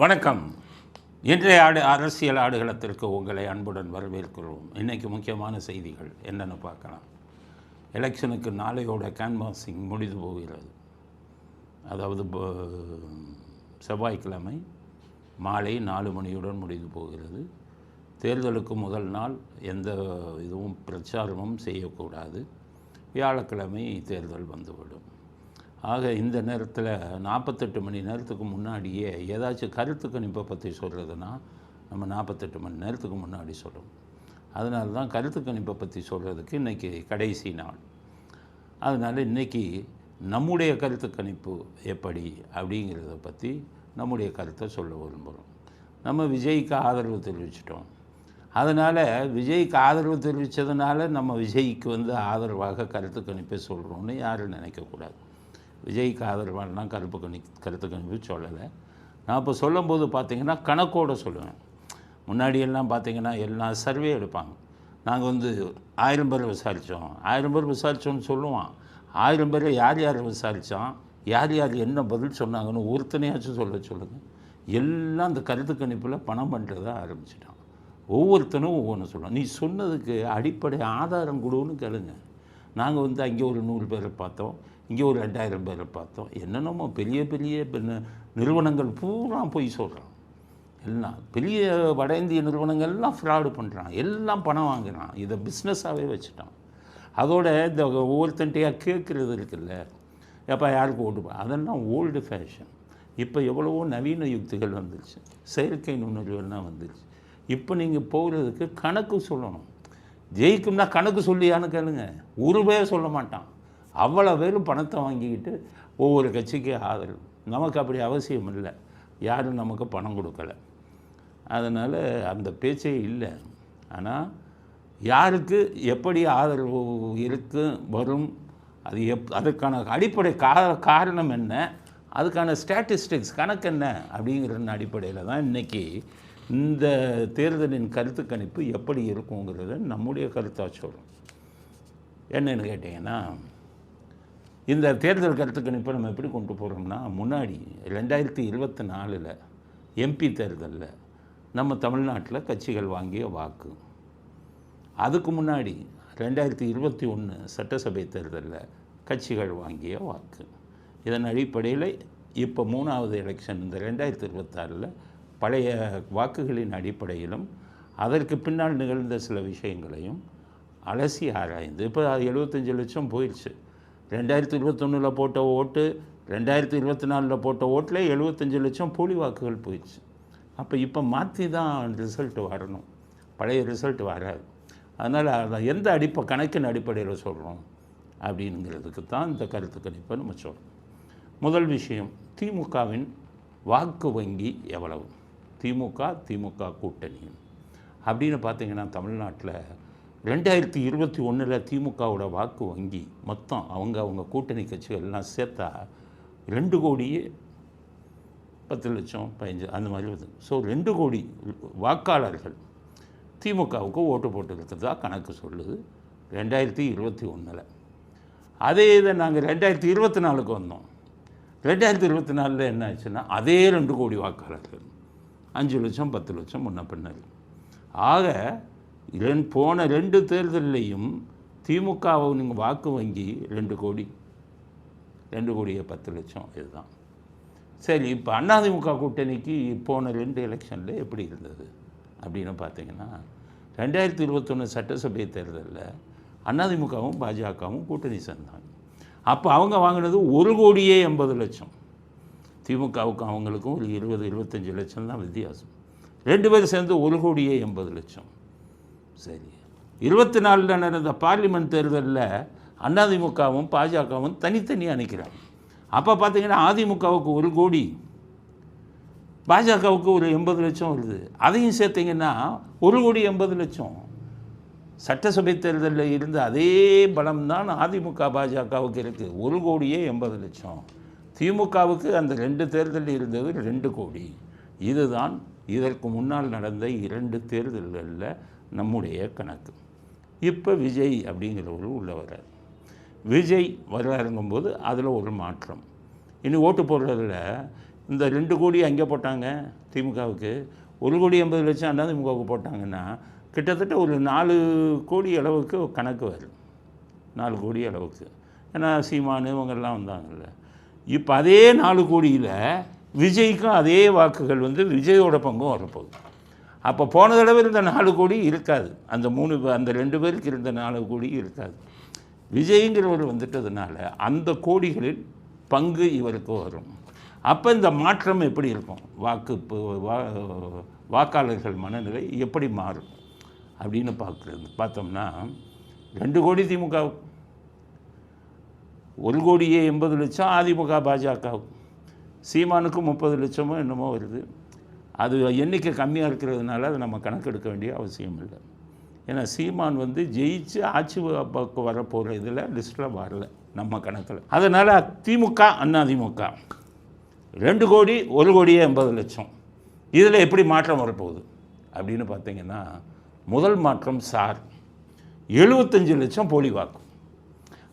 வணக்கம். இன்றைய அரசியல் ஆடுகளத்திற்கு உங்களை அன்புடன் வரவேற்கிறோம். இன்றைக்கி முக்கியமான செய்திகள் என்னென்னு பார்க்கலாம். எலெக்ஷனுக்கு நாளையோட கேன்வாசிங் முடிந்து போகிறது. அதாவது செவ்வாய்க்கிழமை மாலை 4 மணியுடன் முடிந்து போகிறது. தேர்தலுக்கு முதல் நாள் எந்த இதுவும் பிரச்சாரமும் செய்யக்கூடாது. வியாழக்கிழமை தேர்தல் வந்துவிடும். ஆக இந்த நேரத்தில் 48 மணி நேரத்துக்கு முன்னாடியே ஏதாச்சும் கருத்து கணிப்பை பற்றி சொல்கிறதுனா நம்ம 48 மணி நேரத்துக்கு முன்னாடி சொல்லணும். அதனால தான் கருத்து கணிப்பை பற்றி சொல்கிறதுக்கு இன்றைக்கி கடைசி நாள். அதனால் இன்றைக்கி நம்முடைய கருத்து கணிப்பு எப்படி அப்படிங்கிறத பற்றி நம்முடைய கருத்தை சொல்ல விரும்புகிறோம். நம்ம விஜய்க்கு ஆதரவு தெரிவிச்சிட்டோம். அதனால் விஜய்க்கு ஆதரவு தெரிவித்ததுனால நம்ம விஜய்க்கு ஆதரவாக கருத்து கணிப்பை சொல்கிறோன்னு யாரும் நினைக்கக்கூடாது. விஜய்க்கு ஆதரவானா கருத்து கணிப்பு சொல்லலை. நான் இப்போ சொல்லும்போது பார்த்திங்கன்னா கணக்கோடு சொல்லுவேன். முன்னாடியெல்லாம் பார்த்திங்கன்னா எல்லாம் சர்வே எடுப்பாங்க. நாங்கள் 1000 பேர் விசாரித்தோம், 1000 பேர் விசாரித்தோன்னு சொல்லுவான். 1000 பேர் யார் யார் விசாரித்தான், யார் யார் என்ன பதில் சொன்னாங்கன்னு ஒருத்தனையாச்சும் சொல்லுங்கள். எல்லாம் அந்த கருத்து கணிப்பில் பணம் பண்ணுறதை ஆரம்பிச்சிட்டான். ஒவ்வொருத்தனும் ஒவ்வொன்று சொல்லுவான். நீ சொன்னதுக்கு அடிப்படை ஆதாரம் கொடுன்னு கேளுங்க. நாங்கள் அங்கே ஒரு 100 பேரை பார்த்தோம், இங்கே ஒரு 2000 பேரை பார்த்தோம். என்னென்னமோ பெரிய பெரிய நிறுவனங்கள் பூரா போய் சொல்கிறான். எல்லாம் பெரிய வட இந்திய நிறுவனங்கள்லாம் ஃப்ராடு பண்ணுறான், எல்லாம் பணம் வாங்குகிறான். இதை பிஸ்னஸாகவே வச்சுட்டான். அதோட இந்த ஒவ்வொருத்தன்ட்டையாக கேட்குறது இருக்குல்ல, எப்போ யாருக்கு ஓட்டுப்பா, அதெல்லாம் ஓல்டு ஃபேஷன். இப்போ எவ்வளவோ நவீன யுக்திகள் வந்துருச்சு, செயற்கை நுண்ணறிவுலாம் வந்துருச்சு. இப்போ நீங்கள் போகிறதுக்கு கணக்கு சொல்லணும். ஜெயிக்கும்னா கணக்கு சொல்லியான்னு கேளுங்க, ஒரு பேர் சொல்ல மாட்டான். அவ்வளோ பேரும் பணத்தை வாங்கிக்கிட்டு ஒவ்வொரு கட்சிக்கு ஆதரவு. நமக்கு அப்படி அவசியம் இல்லை, யாரும் நமக்கு பணம் கொடுக்கலை. அதனால் அந்த பேச்சே இல்லை. ஆனால் யாருக்கு எப்படி ஆதரவு இருக்கு வரும், அது அதுக்கான அடிப்படை காரணம் என்ன, அதுக்கான ஸ்டாட்டிஸ்டிக்ஸ் கணக்கு என்ன அப்படிங்கிற அடிப்படையில் தான் இன்றைக்கி இந்த தேர்தலின் கருத்து கணிப்பு எப்படி இருக்குங்கிறத நம்முடைய கருத்தாக சொல்கிறோம். என்னென்னு கேட்டிங்கன்னா, இந்த தேர்தல் கருத்து கணிப்பை நம்ம எப்படி கொண்டு போகிறோம்னா, முன்னாடி 2024 எம்பி தேர்தலில் நம்ம தமிழ்நாட்டில் கட்சிகள் வாங்கிய வாக்கு, அதுக்கு முன்னாடி 2021 சட்டசபை தேர்தலில் கட்சிகள் வாங்கிய வாக்கு, இதன் அடிப்படையில் இப்போ 3வது எலெக்ஷன் இந்த 2026 பழைய வாக்குகளின் அடிப்படையிலும் அதற்கு பின்னால் நிகழ்ந்த சில விஷயங்களையும் அலசி ஆராய்ந்து இப்போ 75 லட்சம் போயிடுச்சு. 2021 போட்ட ஓட்டு, 2024 போட்ட ஓட்டில் 75 லட்சம் போலி வாக்குகள் போயிடுச்சு. அப்போ இப்போ மாற்றி தான் ரிசல்ட் வரணும், பழைய ரிசல்ட் வராது. அதனால் அதை எந்த கணக்கின் அடிப்படையில் சொல்கிறோம் அப்படிங்கிறதுக்கு தான் இந்த கருத்து கணிப்பை நம்ம சொல்கிறோம். முதல் விஷயம், திமுகவின் வாக்கு வங்கி எவ்வளவு, திமுக கூட்டணி அப்படின்னு பார்த்திங்கன்னா தமிழ்நாட்டில் 2021 திமுகவோட வாக்கு வங்கி மொத்தம் அவங்க கூட்டணி கட்சிகள் எல்லாம் சேர்த்தா 2 கோடியே 10 லட்சம் 15 அந்த மாதிரி வருது. ஸோ 2 கோடி வாக்காளர்கள் திமுகவுக்கு ஓட்டு போட்டுருக்கிறதா கணக்கு சொல்லுது 2021. அதே இதை நாங்கள் 2024 வந்தோம். 2024 என்ன ஆச்சுன்னா அதே 2 கோடி வாக்காளர்கள் 5 லட்சம் 10 லட்சம் முன்ன பின்னாடி. ஆக போன 2 தேர்தலையும் திமுகவை நீங்கள் வாக்கு வங்கி 2 கோடியே 10 லட்சம் இதுதான். சரி, இப்போ அதிமுக கூட்டணிக்கு போன 2 எலெக்ஷனில் எப்படி இருந்தது அப்படின்னு பார்த்தீங்கன்னா, 2021 சட்டசபை தேர்தலில் அதிமுகவும் பாஜகவும் கூட்டணி சேர்ந்தாங்க. அப்போ அவங்க வாங்கினது 1 கோடியே 80 லட்சம். திமுகவுக்கும் அவங்களுக்கும் ஒரு 20-25 லட்சம் தான் வித்தியாசம். 2 பேர் சேர்ந்து 1 கோடியே 80 லட்சம். சரி, 24 நடந்த பார்லிமெண்ட் தேர்தலில் அதிமுகவும் பாஜகவும் தனித்தனியாக நிற்கிறாங்க. அப்போ பார்த்தீங்கன்னா அதிமுகவுக்கு 1 கோடி, பாஜகவுக்கு ஒரு 80 லட்சம் வருது. அதையும் சேர்த்திங்கன்னா 1 கோடி 80 லட்சம். சட்டசபை தேர்தலில் இருந்த அதே பலம் தான் அதிமுக பாஜகவுக்கு இருக்குது, 1 கோடியே 80 லட்சம். திமுகவுக்கு அந்த 2 தேர்தலில் இருந்தது 2 கோடி. இதுதான் இதற்கு முன்னால் நடந்த 2 தேர்தல்களில் நம்முடைய கணக்கு. இப்போ விஜய் அப்படிங்கிறவர் உள்ள வர்றார். விஜய் வர்றாருங்கும்போது அதில் ஒரு மாற்றம். இனி ஓட்டு போடுறதில் இந்த 2 கோடி அங்கே போட்டாங்க திமுகவுக்கு, 1,80,00,000 அதிமுகவுக்கு போட்டாங்கன்னா கிட்டத்தட்ட ஒரு 4 கோடி அளவுக்கு கணக்கு வரும். 4 கோடி அளவுக்கு. ஏன்னா சீமானு இவங்கெல்லாம் வந்தாங்கல்ல. இப்போ அதே 4 கோடியில் விஜய்க்கும் அதே வாக்குகள் வந்து விஜயோட பங்கும் வரப்போகுது. அப்போ போன தடவை இருந்த 4 கோடி இருக்காது, அந்த 2 பேருக்கு இருந்த 4 கோடி இருக்காது. விஜய்ங்கிறவர் வந்துட்டதுனால அந்த கோடிகளில் பங்கு இவருக்கு வரும். அப்போ இந்த மாற்றம் எப்படி இருக்கும், வாக்காளர்கள் மனநிலை எப்படி மாறும் அப்படின்னு பார்த்தோம்னா 2 கோடி திமுக, 1,80,00,000 அதிமுக பாஜகவுக்கு, சீமானுக்கு 30 லட்சமோ என்னமோ வருது. அது எண்ணிக்கை கம்மியாக இருக்கிறதுனால அதை நம்ம கணக்கெடுக்க வேண்டிய அவசியம் இல்லை. ஏன்னா சீமான் வந்து ஜெயிச்சு ஆட்சி வரப்போகிற இதில் லிஸ்ட்டில் வரல நம்ம கணக்கில். அதனால் திமுக அதிமுக 2 கோடி 1,80,00,000 இதில் எப்படி மாற்றம் வரப்போகுது அப்படின்னு பார்த்தீங்கன்னா, முதல் மாற்றம் சார் 75 லட்சம் போலி வாக்கு.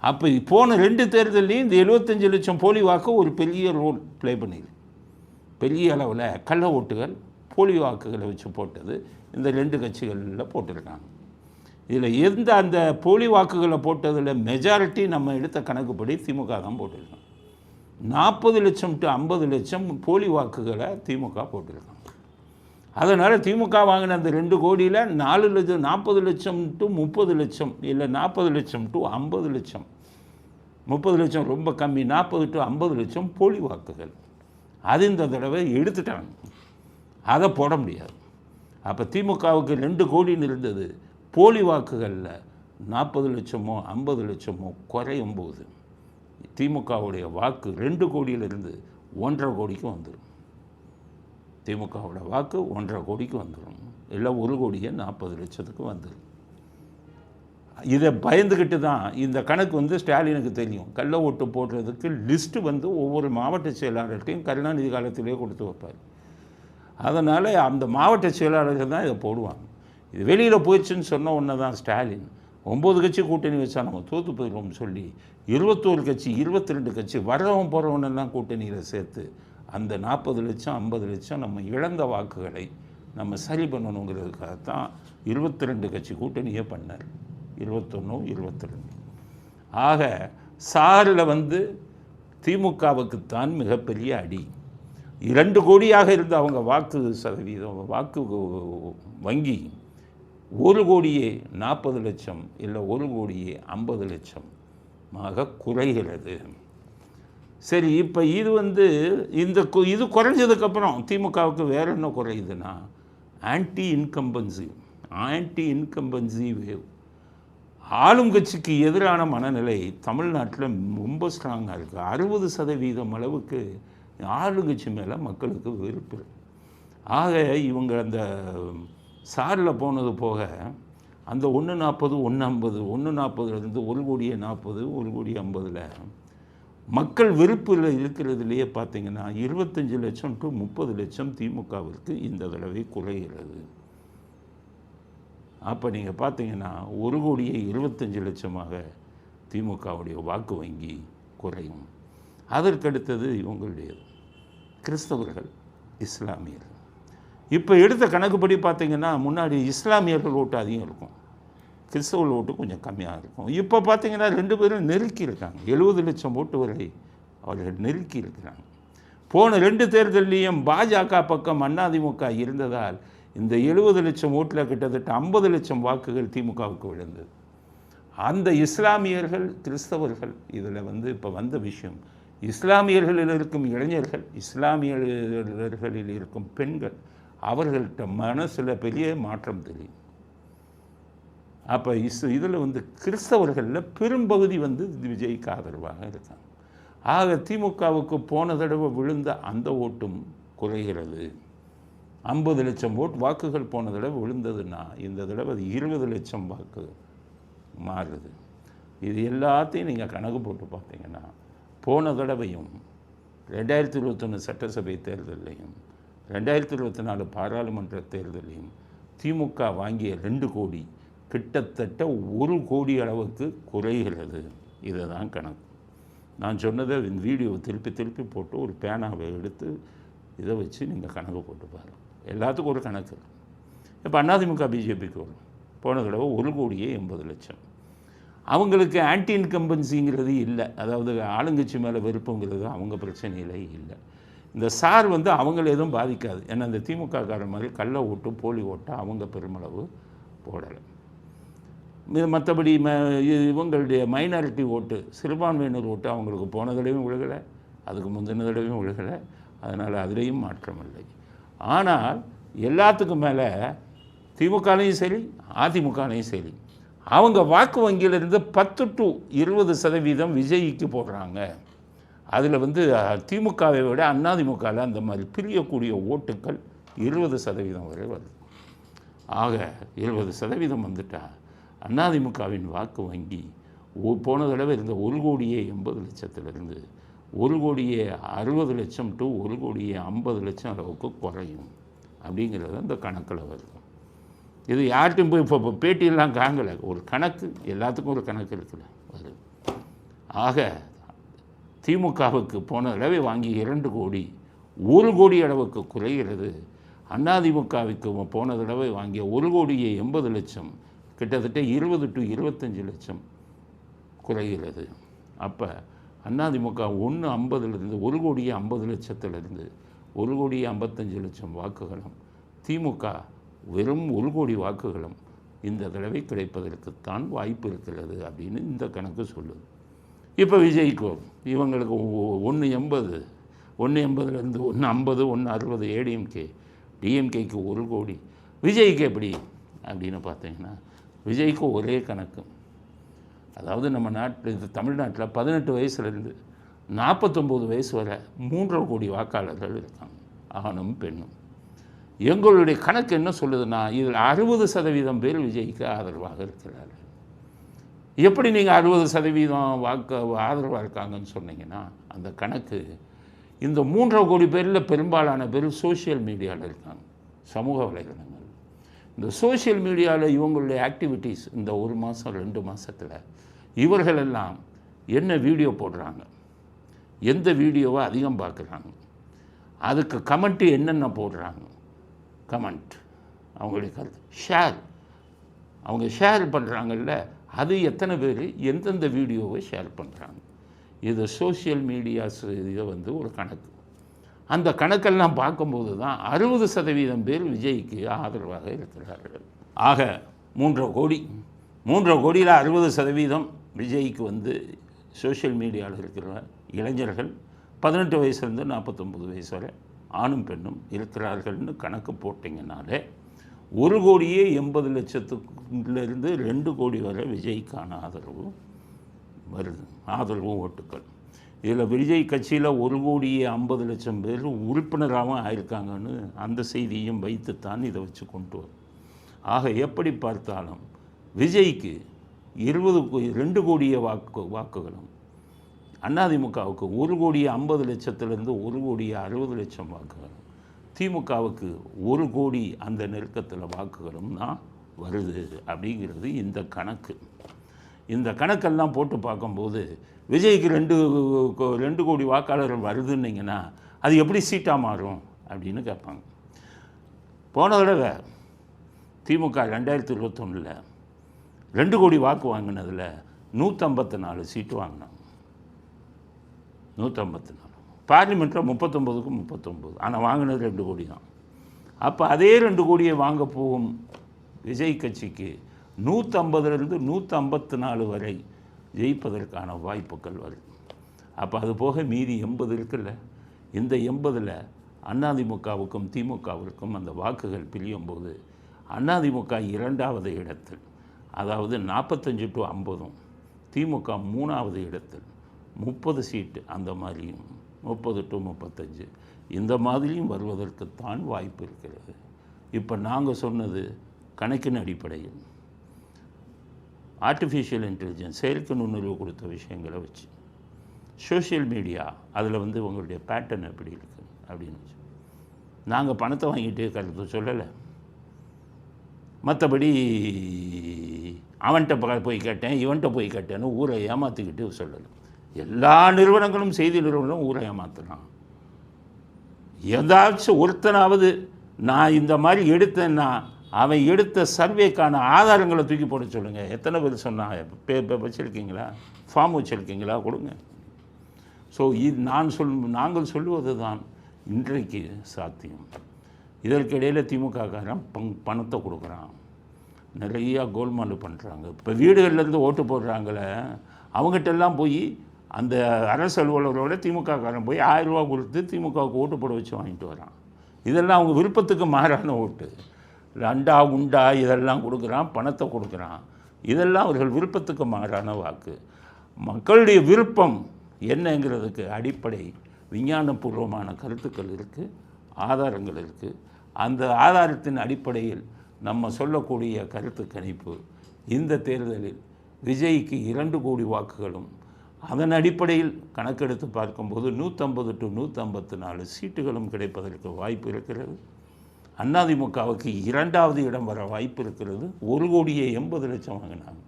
அப்போ போன 2 தேர்தலையும் இந்த 75 லட்சம் போலி வாக்கு ஒரு பெரிய ரோல் ப்ளே பண்ணிது. பெரிய அளவில் கள்ள ஓட்டுகள் போலி வாக்குகளை வச்சு போட்டது இந்த 2 கட்சிகளில் போட்டிருக்காங்க. இதில் அந்த போலி வாக்குகளை போட்டதில் மெஜாரிட்டி நம்ம எடுத்த கணக்குப்படி திமுக தான் போட்டிருக்காங்க. 40 லட்சம் டு 50 லட்சம் போலி வாக்குகளை திமுக போட்டிருக்காங்க. அதனால் திமுக வாங்கின அந்த 2 கோடியில் 40 லட்சம் டு 30 லட்சம், இல்லை 40 லட்சம் டு 50 லட்சம், 30 லட்சம் ரொம்ப கம்மி, 40 டு 50 லட்சம் போலி வாக்குகள் அது இந்த தடவை எடுத்துட்டாங்க. அதை போட முடியாது. அப்போ திமுகவுக்கு 2 கோடின்னு இருந்தது, போலி வாக்குகளில் 40 லட்சமோ 50 லட்சமோ குறையும் போது திமுகவுடைய வாக்கு 2 கோடியிலிருந்து 1,50 கோடிக்கு வந்துடும். திமுகவோட வாக்கு 1,50 கோடிக்கு வந்துடும், இல்லை 1,40 லட்சத்துக்கு வந்துடும். இதை பயந்துக்கிட்டு தான் இந்த கணக்கு வந்து ஸ்டாலினுக்கு தெரியும். கள்ள ஓட்டு போடுறதுக்கு லிஸ்ட்டு வந்து ஒவ்வொரு மாவட்ட செயலாளர்கிட்டையும் கருணாநிதி காலத்திலே கொடுத்து வைப்பார். அதனால் அந்த மாவட்ட செயலாளர்கள் தான் இதை போடுவாங்க. இது வெளியில் போயிடுச்சுன்னு சொன்ன ஒன்று தான் ஸ்டாலின் 9 கட்சி கூட்டணி வச்சா நம்ம தோற்று போயிடுவோம்னு சொல்லி 21 கட்சி 22 கட்சி வரவன் போகிறவனெல்லாம் கூட்டணியில் சேர்த்து அந்த 40 லட்சம் 50 லட்சம் நம்ம இழந்த வாக்குகளை நம்ம சரி பண்ணணுங்கிறதுக்காகத்தான் 22 கட்சி கூட்டணியே பண்ணார். 21 22. ஆக சாரில் வந்து திமுகவுக்குத்தான் மிகப்பெரிய அடி. 2 கோடியாக இருந்த அவங்க வாக்கு சதவீதம், வாக்கு வங்கி 1,40 லட்சம் இல்லை 1,50 லட்சமாக குறைகிறது. சரி, இப்போ இது வந்து இது குறைஞ்சதுக்கப்புறம் திமுகவுக்கு வேறு என்ன குறையுதுன்னா ஆன்டி இன்கம்பன்சி வேவ். ஆளுங்கட்சிக்கு எதிரான மனநிலை தமிழ்நாட்டில் ரொம்ப ஸ்ட்ராங்காக இருக்குது. 60% அளவுக்கு ஆளுங்கட்சி மேலே மக்களுக்கு வெறுப்பு. ஆக இவங்க அந்த சாரில் போனது போக அந்த 1,40 1,50 1,40லேருந்து 1,40 1,50 மக்கள் வெறுப்பில் இருக்கிறதுலையே பார்த்தீங்கன்னா 25 லட்சம் டு 30 லட்சம் திமுகவிற்கு இந்த தடவை குறைகிறது. அப்போ நீங்கள் பார்த்தீங்கன்னா 1,25,00,000 திமுகவுடைய வாக்கு வங்கி குறையும். அதற்கடுத்தது இவங்களுடையது கிறிஸ்தவர்கள், இஸ்லாமியர்கள். இப்போ எடுத்த கணக்குப்படி பார்த்தீங்கன்னா முன்னாடி இஸ்லாமியர்கள் ஓட்டு அதிகம் இருக்கும், கிறிஸ்தவர்கள் ஓட்டு கொஞ்சம் கம்மியாக இருக்கும். இப்போ பார்த்தீங்கன்னா 2 பேரும் நெருக்கி இருக்காங்க. 70 லட்சம் ஓட்டு வரை அவர்கள் நெருக்கி இருக்கிறாங்க. போன 2 தேர்தலையும் பாஜக பக்கம் அதிமுக இருந்ததால் இந்த 70 லட்சம் ஓட்டில் கிட்டத்தட்ட 50 லட்சம் வாக்குகள் திமுகவுக்கு விழுந்தது. அந்த இஸ்லாமியர்கள், கிறிஸ்தவர்கள் இதில் வந்து இப்போ வந்த விஷயம், இஸ்லாமியர்களில் இருக்கும் இளைஞர்கள், இஸ்லாமியர்களில் இருக்கும் பெண்கள், அவர்கள்ட்ட மனசில் பெரிய மாற்றம் தெரியும். அப்போ இதில் வந்து கிறிஸ்தவர்களில் பெரும்பகுதி வந்து விஜய்க்கு ஆதரவாக இருக்காங்க. ஆக திமுகவுக்கு போன தடவை விழுந்த அந்த ஓட்டும் குறைகிறது. 50 லட்சம் வாக்குகள் போன தடவை விழுந்ததுன்னா இந்த தடவை 20 லட்சம் வாக்கு மாறுது. இது எல்லாத்தையும் நீங்கள் கணக்கு போட்டு பார்த்தீங்கன்னா போன தடவையும் 2021 சட்டசபை தேர்தலையும் 2024 பாராளுமன்ற தேர்தலையும் திமுக வாங்கிய 2 கோடி கிட்டத்தட்ட 1 கோடி அளவுக்கு குறைகிறது. இதுதான் கணக்கு. நான் சொன்னதை இந்த வீடியோவை திருப்பி போட்டு ஒரு பேனாவை எடுத்து இதை வச்சு நீங்கள் கணக்கு போட்டு பாருங்கள். எல்லாத்துக்கும் ஒரு கணக்கு. இப்போ அதிமுக பிஜேபிக்கு வரும். போன தடவை 1,80,00,000. அவங்களுக்கு ஆன்டி இன்கம்பன்சிங்கிறது இல்லை. அதாவது ஆளுங்கட்சி மேலே வெறுப்புங்கிறது அவங்க பிரச்சனையிலே இல்லை. இந்த சார் வந்து அவங்கள எதுவும் பாதிக்காது. ஏன்னா இந்த திமுககாரன் மாதிரி கள்ள ஓட்டு போலி ஓட்டை அவங்க பெருமளவு போடலை. மற்றபடி இவங்களுடைய மைனாரிட்டி ஓட்டு சிறுபான்மையினர் ஓட்டு அவங்களுக்கு போன தடவையும் விழுகலை, அதுக்கு முந்தின தடவையும் விழுகலை. அதனால் அதிலையும் மாற்றம் இல்லை. ஆனால் எல்லாத்துக்கும் மேலே திமுகலையும் சரி அதிமுகலையும் சரி அவங்க வாக்கு வங்கியிலிருந்து 10 to 20% விஜய்க்கு போடுறாங்க. அதில் வந்து திமுகவை விட அதிமுகவில் அந்த மாதிரி பிரியக்கூடிய ஓட்டுக்கள் 20% வரை வருது. ஆக 20% வந்துட்டால் அதிமுகவின் வாக்கு வங்கி போன தடவை இருந்த 1,80,00,000 1,60,00,000 to 1,50,00,000 அளவுக்கு குறையும் அப்படிங்கிறது அந்த கணக்கில் வருது. இது யார்கிட்டையும் போய் இப்போ பேட்டியெல்லாம் காங்கலை. ஒரு கணக்கு, எல்லாத்துக்கும் ஒரு கணக்கு இருக்குல்ல வருது. ஆக திமுகவுக்கு போன தடவை வாங்கி 2 கோடி 1 கோடி அளவுக்கு குறைகிறது. அதிமுகவுக்கு போன தடவை வாங்கிய 1,80,00,000 கிட்டத்தட்ட 20 to 25,00,000 குறைகிறது. அப்போ அதிமுக 1,50,000 1,50,00,000 1,55,00,000 வாக்குகளும் திமுக வெறும் 1 கோடி வாக்குகளும் இந்த தடவை கிடைப்பதற்குத்தான் வாய்ப்பு இருக்கிறது அப்படின்னு இந்த கணக்கு சொல்லுது. இப்போ விஜய்க்கு இவங்களுக்கு 1,80 1,80 1,50 1,60 ஏடிஎம்கே டிஎம்கேக்கு 1 கோடி. விஜய்க்கு எப்படி அப்படின்னு பார்த்தீங்கன்னா விஜய்க்கு ஒரே கணக்கு. அதாவது நம்ம நாட்டில் தமிழ்நாட்டில் 18 வயசுலேருந்து 49 வயசு வரை 3.5 கோடி வாக்காளர்கள் இருக்காங்க, ஆணும் பெண்ணும். எங்களுடைய கணக்கு என்ன சொல்லுதுன்னா இதில் 60% பேர் விஜய்க்கு ஆதரவாக இருக்கிறார்கள். எப்படி நீங்கள் 60% வாக்கு ஆதரவாக இருக்காங்கன்னு சொன்னீங்கன்னா அந்த கணக்கு இந்த 3.5 கோடி பேரில் பெரும்பாலான பேர் சோஷியல் மீடியாவில் இருக்காங்க, சமூக வலைதளங்கள். இந்த சோஷியல் மீடியாவில் இவங்களுடைய ஆக்டிவிட்டீஸ் இந்த 1 மாதம் 2 மாதத்தில் இவர்களெல்லாம் என்ன வீடியோ போடுறாங்க, எந்த வீடியோவை அதிகம் பார்க்குறாங்க, அதுக்கு கமெண்ட்டு என்னென்ன போடுறாங்க, கமெண்ட் அவங்களுடைய கருத்து ஷேர் அவங்க ஷேர் பண்ணுறாங்கல்ல, அது எத்தனை பேர் எந்தெந்த வீடியோவை ஷேர் பண்ணுறாங்க. இது சோஷியல் மீடியாஸ் இதை வந்து ஒரு கணக்கு. அந்த கணக்கெல்லாம் பார்க்கும்போது தான் 60% பேர் விஜய்க்கு ஆதரவாக இருக்கிறார்கள். ஆக 3.5 கோடி 3.5 கோடியில் 60% விஜய்க்கு வந்து சோஷியல் மீடியாவில் இருக்கிற இளைஞர்கள் 18 வயசுலேருந்து 49 வயசு வரை ஆணும் பெண்ணும் இருக்கிறார்கள்னு கணக்கு போட்டிங்கனாலே 1,80,00,000 2 கோடி வரை விஜய்க்கான ஆதரவு வருது, ஆதரவு ஓட்டுக்கள். இதில் விஜய் கட்சியில் 1,50,00,000 பேர் உறுப்பினராகவும் ஆயிருக்காங்கன்னு அந்த செய்தியும் வைத்துத்தான் இதை வச்சு கொண்டு வரும். ஆக எப்படி பார்த்தாலும் விஜய்க்கு 2 கோடிய வாக்குகளும் அதிமுகவுக்கு 1,50,00,000 1,60,00,000 வாக்குகளும் திமுகவுக்கு 1 கோடி அந்த நெருக்கத்தில் வாக்குகளும் தான் வருது அப்படிங்கிறது இந்த கணக்கு. இந்த கணக்கெல்லாம் போட்டு பார்க்கும்போது விஜய்க்கு 2 கோடி வாக்காளர்கள் வருதுன்னிங்கன்னா அது எப்படி சீட்டாக மாறும் அப்படின்னு கேட்பாங்க. போன தடவை திமுக 2021 2 கோடி வாக்கு வாங்கினதில் 154 சீட்டு வாங்கினாங்க. 154 பார்லிமெண்ட்டில் 39க்கு 39, ஆனால் வாங்கினது 2 கோடி தான். அப்போ அதே 2 கோடியை வாங்க போகும் விஜய் கட்சிக்கு 150 154 வரை ஜெயிப்பதற்கான வாய்ப்புகள் வருது. அப்போ அது போக மீதி 80 இருக்குல்ல, இந்த 80ல் அதிமுகவுக்கும் திமுகவிற்கும் அந்த வாக்குகள் பிரியும் போது அதிமுக 2வது இடத்தில், அதாவது 45 to 50, திமுக 3வது இடத்தில் 30 சீட்டு, அந்த மாதிரியும் 30 to 35 இந்த மாதிரியும் வருவதற்குத்தான் வாய்ப்பு இருக்கிறது. இப்போ நாங்கள் சொன்னது கணக்கின் அடிப்படையில் ஆர்டிஃபிஷியல் இன்டெலிஜென்ஸ் செயற்கை நுண்ணறிவு கொடுத்த விஷயங்களை வச்சு சோஷியல் மீடியா அதில் வந்து உங்களுடைய பேட்டர்ன் எப்படி இருக்குது அப்படின்னு வச்சு நாங்கள் பணத்தை வாங்கிட்டு கருத்து சொல்லலை. மற்றபடி அவன்கிட்ட போய் கேட்டேன் இவன்கிட்ட போய் கேட்டேன்னு ஊரை ஏமாற்றிக்கிட்டு சொல்லலை. எல்லா நிறுவனங்களும் செய்தி நிறுவனங்களும் ஊரை ஏமாற்றலாம். ஏதாச்சும் ஒருத்தனாவது நான் இந்த மாதிரி எடுத்தேன்னா அவன் எடுத்த சர்வேக்கான ஆதாரங்களை தூக்கி போட சொல்லுங்கள். எத்தனை பேர் சொன்னாங்க? வச்சுருக்கீங்களா? ஃபார்ம் வச்சுருக்கீங்களா? கொடுங்க. ஸோ இது நாங்கள் சொல்லுவது தான் இன்றைக்கு சாத்தியம். இதற்கிடையில் திமுககாரன் பணத்தை கொடுக்குறான், நிறையா கோல்மால் பண்ணுறாங்க. இப்போ வீடுகள்லேருந்து ஓட்டு போடுறாங்களே, அவங்ககிட்டெல்லாம் போய் அந்த அரசு அலுவலரோட திமுககாரன் போய் 1000 ரூபா கொடுத்து திமுகவுக்கு ஓட்டு போட வச்சு வாங்கிட்டு வரான். இதெல்லாம் அவங்க விருப்பத்துக்கு மாறான ஓட்டு. அண்டா உண்டா இதெல்லாம் கொடுக்குறான், பணத்தை கொடுக்குறான். இதெல்லாம் அவர்கள் விருப்பத்துக்கு மாறான வாக்கு. மக்களுடைய விருப்பம் என்னங்கிறதுக்கு அடிப்படை விஞ்ஞானபூர்வமான கருத்துக்கள் இருக்குது, ஆதாரங்கள் இருக்குது. அந்த ஆதாரத்தின் அடிப்படையில் நம்ம சொல்லக்கூடிய கருத்து கணிப்பு இந்த தேர்தலில் விஜய்க்கு 2 கோடி வாக்குகளும், அதன் அடிப்படையில் கணக்கெடுத்து பார்க்கும்போது 150 to 154 சீட்டுகளும் கிடைப்பதற்கு வாய்ப்பு இருக்கிறது. அதிமுகவுக்கு 2வது இடம் வர வாய்ப்பு இருக்கிறது. 1,80,00,000 வாங்கினாங்க.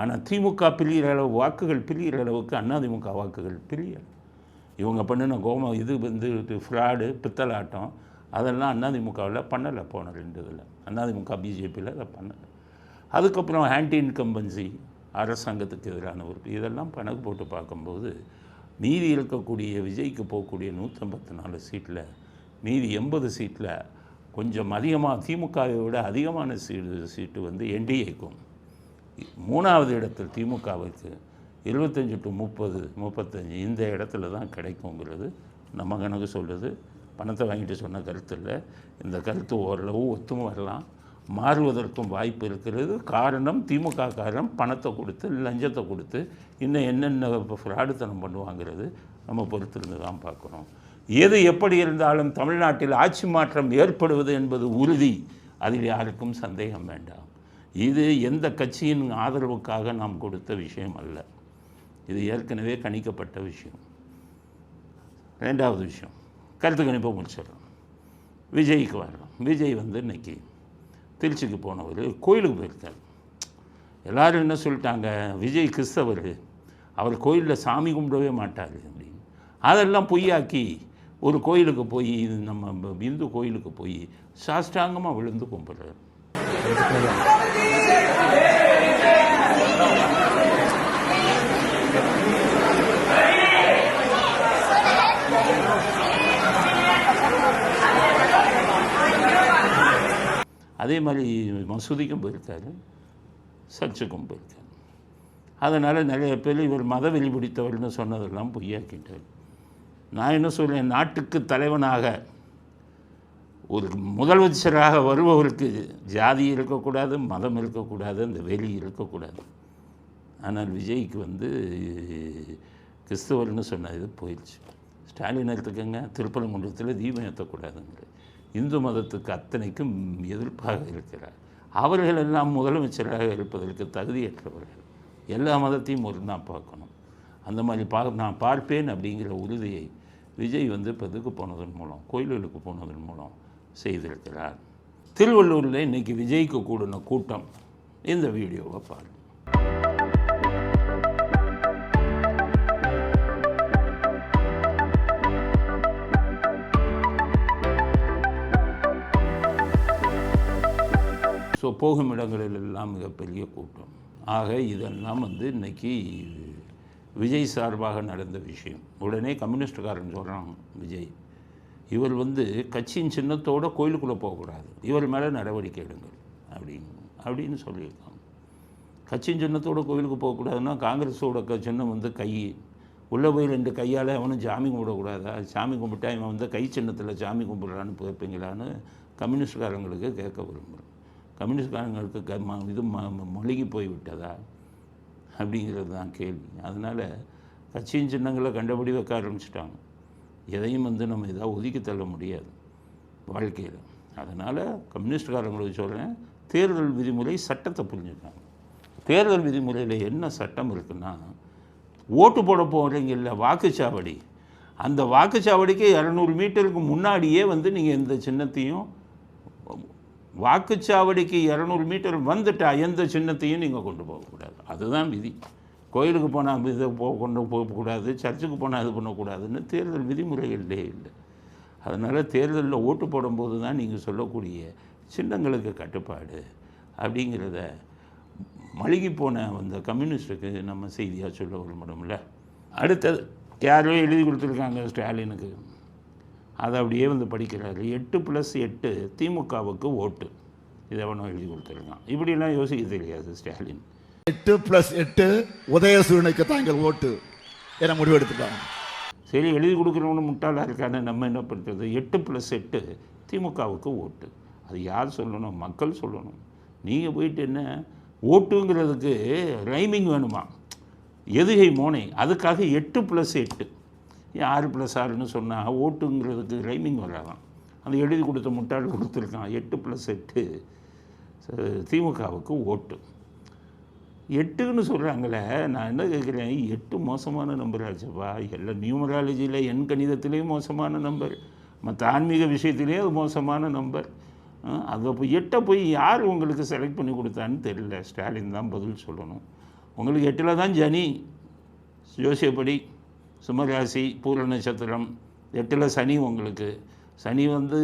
ஆனால் திமுக பிரிகிற அளவு வாக்குகள் பிரிகிற அளவுக்கு அதிமுக வாக்குகள் பிரியலை. இவங்க பண்ணின இது வந்து ஃப்ராடு, பித்தலாட்டம் அதெல்லாம் அதிமுகவில் பண்ணலை. போன 2 இதில் அதிமுக பிஜேபியில் அதை பண்ணலை. அதுக்கப்புறம் ஆன்டி இன்கம்பன்சி, அரசாங்கத்துக்கு எதிரான இதெல்லாம் கணக்கு போட்டு பார்க்கும்போது மீதி இருக்கக்கூடிய விஜய்க்கு போகக்கூடிய 154 சீட்டில் மீதி 80 சீட்டில் கொஞ்சம் அதிகமாக திமுகவை விட அதிகமான சீட்டு வந்து என்டிஏக்கும், 3வது இடத்தில் திமுகவுக்கு 25 to 30, 35 இந்த இடத்துல தான் கிடைக்குங்கிறது நம்ம கணக்கு சொல்லுது. பணத்தை வாங்கிட்டு சொன்ன கருத்து இல்லை. இந்த கருத்து ஓரளவு ஒத்தும் வரலாம், மாறுவதற்கும் வாய்ப்பு இருக்கிறது. காரணம் திமுககாரன் பணத்தை கொடுத்து, லஞ்சத்தை கொடுத்து இன்னும் என்னென்ன ஃப்ராடுத்தனம் பண்ணுவாங்கிறது நம்ம பொறுத்திருந்து தான் பார்க்கணும். எது எப்படி இருந்தாலும் தமிழ்நாட்டில் ஆட்சி மாற்றம் ஏற்படுவது என்பது உறுதி. அதில் யாருக்கும் சந்தேகம் வேண்டாம். இது எந்த கட்சியின் ஆதரவுக்காக நாம் கொடுத்த விஷயம் அல்ல. இது ஏற்கனவே கணிக்கப்பட்ட விஷயம். 2வது விஷயம், கருத்து கணிப்பை முடிச்சிடறோம். விஜய்க்கு வரலாம். விஜய் வந்து இன்றைக்கி திருச்சிக்கு போனவர் கோயிலுக்கு போயிருக்கார். எல்லோரும் என்ன சொல்லிட்டாங்க, விஜய் கிறிஸ்தவர், அவர் கோயிலில் சாமி கும்பிடவே மாட்டார் அப்படின்னு. அதெல்லாம் பொய்யாக்கி ஒரு கோயிலுக்கு போய், நம்ம இந்து கோயிலுக்கு போய் சாஷ்டாங்கமாக விழுந்து கும்பிட்றாரு. அதே மாதிரி மசூதிக்கும் போயிருக்காரு, சர்ச்சுக்கும் போயிருக்காரு. அதனால் நிறைய பேர் இவர் மத வெளி பிடித்தவர்னு சொன்னதெல்லாம் பொய்யாக்கிட்டார். நான் என்ன சொல்கிறேன், நாட்டுக்கு தலைவனாக ஒரு முதலமைச்சராக வருபவருக்கு ஜாதி இருக்கக்கூடாது, மதம் இருக்கக்கூடாது, அந்த வெளி இருக்கக்கூடாது. ஆனால் விஜய்க்கு வந்து கிறிஸ்தவர்னு சொன்ன இது போயிடுச்சு. ஸ்டாலின் எடுத்துக்கங்க, திருப்பரங்குன்றத்தில் தீபம் ஏற்றக்கூடாதுங்கிற இந்து மதத்துக்கு அத்தனைக்கும் எதிர்ப்பாக இருக்கிறார். அவர்கள் எல்லாம் முதலமைச்சராக இருப்பதற்கு தகுதியற்றவர்கள். எல்லா மதத்தையும் ஒரு நான் பார்க்கணும். அந்த மாதிரி நான் பார்ப்பேன் அப்படிங்கிற உறுதியை விஜய் வந்து இப்போ இதுக்கு போனதன் மூலம், கோயில்களுக்கு போனதன் மூலம் செய்திருக்கிறார். திருவள்ளூரில் இன்றைக்கி விஜய்க்கு கூடின கூட்டம். இந்த வீடியோவை பாருங்கள். ஸோ போகும் இடங்களிலெல்லாம் மிகப்பெரிய கூட்டம். ஆக இதெல்லாம் வந்து இன்றைக்கி விஜய் சார்பாக நடந்த விஷயம். உடனே கம்யூனிஸ்டுக்காரன் சொல்கிறான், விஜய் இவர் வந்து கட்சியின் சின்னத்தோடு கோயிலுக்குள்ளே போகக்கூடாது, இவர் மேலே நடவடிக்கை எடுங்கள் அப்படின்னு சொல்லியிருக்காங்க. கட்சியின் சின்னத்தோடு கோயிலுக்கு போகக்கூடாதுன்னா காங்கிரஸோட சின்னம் வந்து கை உள்ளே போய் 2 கையால் அவனும் சாமி கும்பிடக்கூடாதா? சாமி கும்பிட்டா இவன் வந்து கை சின்னத்தில் சாமி கும்பிட்றான்னு கேட்பீங்களான்னு கம்யூனிஸ்டுக்காரங்களுக்கு கேட்க விரும்புகிறேன். கம்யூனிஸ்ட்காரங்களுக்கு இது மொழிகி போய் விட்டதா அப்படிங்கிறது தான் கேள்வி. அதனால் கட்சியின் சின்னங்களை கண்டபடி வைக்க ஆரம்பிச்சிட்டாங்க. எதையும் வந்து நம்ம இதாக ஒதுக்கி தள்ள முடியாது வாழ்க்கையில். அதனால் கம்யூனிஸ்ட்காரங்களுக்கு சொல்கிறேன், தேர்தல் விதிமுறை சட்டத்தை புரிஞ்சுக்காங்க. தேர்தல் விதிமுறையில் என்ன சட்டம் இருக்குன்னா, ஓட்டு போட போகிறீங்க இல்லை வாக்குச்சாவடி, அந்த வாக்குச்சாவடிக்கு 200 மீட்டருக்கு முன்னாடியே வந்து நீங்கள் எந்த சின்னத்தையும், வாக்குச்சாவடிக்கு 200 மீட்டர் வந்துட்டால் எந்த சின்னத்தையும் நீங்கள் கொண்டு போகக்கூடாது. அதுதான் விதி. கோயிலுக்கு போனால் இதை கொண்டு போகக்கூடாது, சர்ச்சுக்கு போனால் இது பண்ணக்கூடாதுன்னு தேர்தல் விதிமுறைகளே இல்லை. அதனால் தேர்தலில் ஓட்டு போடும்போது தான் நீங்கள் சொல்லக்கூடிய சின்னங்களுக்கு கட்டுப்பாடு அப்படிங்கிறத மழுகி போன அந்த கம்யூனிஸ்ட்டுக்கு நம்ம செய்தியாக சொல்ல விரும்பணும்ல. அடுத்தது யாரோ எழுதி கொடுத்துருக்காங்க ஸ்டாலினுக்கு, அதை அப்படியே வந்து படிக்கிறாரு. 8+8 திமுகவுக்கு ஓட்டு, இதை எவனோ எழுதி கொடுத்துருக்கான். இப்படிலாம் யோசிக்க தெரியாது ஸ்டாலின். 8+8 உதயசூரனுக்கு தாங்கள் ஓட்டு என முடிவெடுத்துட்டாங்க. சரி, எழுதி கொடுக்குறவனு முட்டாளாக இருக்கான்னு நம்ம என்ன பண்ணுறது? 8+8 திமுகவுக்கு ஓட்டு, அது யார் சொல்லணும்? மக்கள் சொல்லணும். நீங்கள் போயிட்டு என்ன ஓட்டுங்கிறதுக்கு ரைமிங் வேணுமா? எதுகை மோனை, அதுக்காக 8+8 6+6ன்னு சொன்னால் ஓட்டுங்கிறதுக்கு ரைமிங் வராதான். அந்த எழுதி கொடுத்த முட்டாள் கொடுத்துருக்கான். 8+8 திமுகவுக்கு ஓட்டு. 8ன்னு சொல்கிறாங்களே, நான் என்ன கேட்குறேன், 8 மோசமான நம்பர் ஆச்சுப்பா. எல்லாம் நியூமராலஜியில் எண் கணிதத்திலேயும் மோசமான நம்பர், மற்ற ஆன்மீக விஷயத்திலேயே அது மோசமான நம்பர். அதை போய் 8 போய் யார் உங்களுக்கு செலக்ட் பண்ணி கொடுத்தான்னு தெரியல. ஸ்டாலின் தான் பதில் சொல்லணும். உங்களுக்கு 8ல் தான் சனி, ஜோசியப்படி சுமராசி பூர நட்சத்திரம், 8ல் சனி. உங்களுக்கு சனி வந்து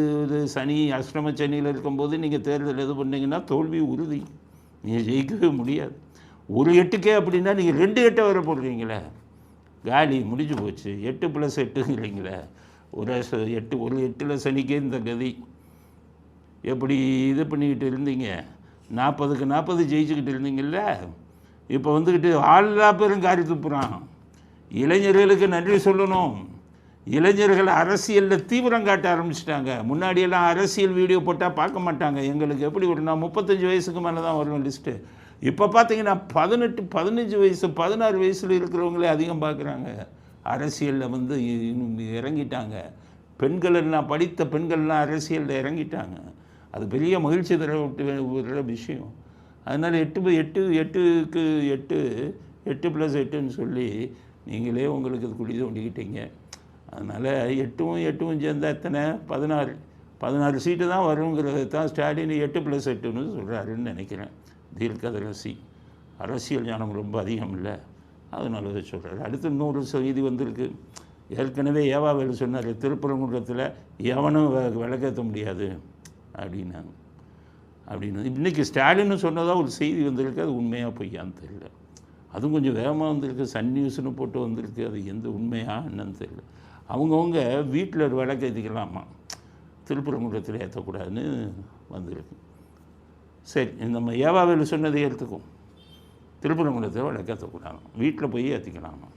சனி அஷ்டம சனியில் இருக்கும்போது நீங்கள் தேர்தல் எது பண்ணீங்கன்னா தோல்வி உறுதி, நீங்கள் ஜெயிக்கவே முடியாது. ஒரு 8க்கே அப்படின்னா நீங்கள் 2 8 வர போடுறீங்களே, காலி முடிஞ்சு போச்சு. 8+8ங்கிறீங்களே, ஒரு 8ல் சனிக்கே இந்த கதி. எப்படி இது பண்ணிக்கிட்டு இருந்தீங்க, 40க்கு 40 ஜெயிச்சுக்கிட்டு இருந்தீங்கல்ல, இப்போ வந்துக்கிட்டு ஆளா பேரும் காரி துப்புறான். இளைஞர்களுக்கு நன்றி சொல்லணும். இளைஞர்கள் அரசியலில் தீவிரம் காட்ட ஆரம்பிச்சிட்டாங்க. முன்னாடியெல்லாம் அரசியல் வீடியோ போட்டால் பார்க்க மாட்டாங்க. எங்களுக்கு எப்படி ஒரு 35 வயசுக்கு மேலே தான் வரும் லிஸ்ட்டு. இப்போ பார்த்தீங்கன்னா 18 15 வயசு 16 வயசில் இருக்கிறவங்களே அதிகம் பார்க்குறாங்க. அரசியலில் வந்து இறங்கிட்டாங்க. பெண்களெல்லாம், படித்த பெண்கள்லாம் அரசியலில் இறங்கிட்டாங்க. அது பெரிய மகிழ்ச்சி தர விஷயம். அதனால் 8+8க்கு 8+8ன்னு சொல்லி நீங்களே உங்களுக்கு குழி தோண்டிக்கிட்டீங்க. அதனால் 8ம் சேர்ந்தால் எத்தனை? 16 சீட்டு தான் வருங்கிறது தான் ஸ்டாலின் 8+8ன்னு சொல்கிறாருன்னு நினைக்கிறேன். தீர்க்கதரிசி, அரசியல் ஞானம் ரொம்ப அதிகம் இல்லை, அதனால அதை சொல்கிறாரு. அடுத்து இன்னொரு செய்தி வந்திருக்கு. ஏற்கனவே ஏவாவேலு சொன்னார், திருப்பரங்குன்றத்தில் எவனும் விளக்கேற்ற முடியாது அப்படின்னு. இன்றைக்கி ஸ்டாலின்னு சொன்னதாக ஒரு செய்தி வந்திருக்கு. அது உண்மையாக பொய்யான்னு தெரியல. அதுவும் கொஞ்சம் வேகமாக வந்திருக்கு. சன் நியூஸ்னு போட்டு வந்திருக்கு. அது எந்த உண்மையாக என்னன்னு தெரியல. அவங்கவுங்க வீட்டில் ஒரு விளக்கேற்றிக்கலாமா, திருப்பரங்குன்றத்தில் ஏற்றக்கூடாதுன்னு வந்திருக்கு. சரி, நம்ம ஏவாவேலு சொன்னதை ஏற்றுக்கும். திருப்பரங்குன்றத்தில் விளக்கேற்றக்கூடாது, வீட்டில் போய் ஏற்றிக்கலாமா.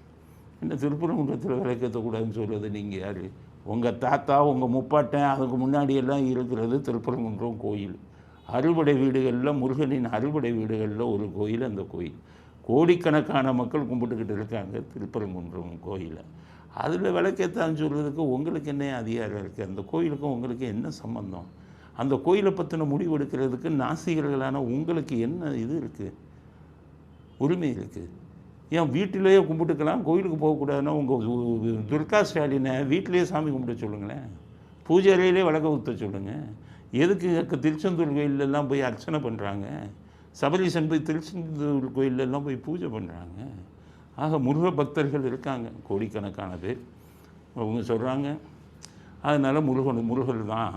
என்ன திருப்பரங்குன்றத்தில் விளக்கேற்றக்கூடாதுன்னு சொல்கிறது நீங்கள் யார்? உங்கள் தாத்தா, உங்கள் முப்பாட்டன், அதுக்கு முன்னாடியெல்லாம் இருக்கிறது திருப்பரங்குன்றம் கோயில். அறுபடை வீடுகளில், முருகனின் அறுபடை வீடுகளில் ஒரு கோயில். அந்த கோயில் கோடிக்கணக்கான மக்கள் கும்பிட்டுக்கிட்டு இருக்காங்க, திருப்பரங்குன்றம் கோயிலை. அதில் விளக்கேற்றான்னு சொல்கிறதுக்கு உங்களுக்கு என்ன அதிகாரம் இருக்குது? அந்த கோயிலுக்கும் உங்களுக்கு என்ன சம்பந்தம்? அந்த கோயிலை பற்றின முடிவு எடுக்கிறதுக்கு நாசிகர்களான உங்களுக்கு என்ன இது இருக்குது, உரிமை இருக்குது? ஏன் வீட்டிலேயே கும்பிட்டுக்கலாம், கோயிலுக்கு போகக்கூடாதுன்னா உங்கள் துர்கா ஸ்டாலினை வீட்டிலேயே சாமி கும்பிட சொல்லுங்களேன், பூஜை அறையிலே விளக்க ஊற்ற சொல்லுங்கள். எதுக்கு திருச்செந்தூர் கோயிலெல்லாம் போய் அர்ச்சனை பண்ணுறாங்க, சபரீசன் போய் திருச்செந்தூர் கோயிலெல்லாம் போய் பூஜை பண்ணுறாங்க? ஆக முருக பக்தர்கள் இருக்காங்க கோடிக்கணக்கான பேர், அவங்க சொல்கிறாங்க. அதனால் முருகர் தான்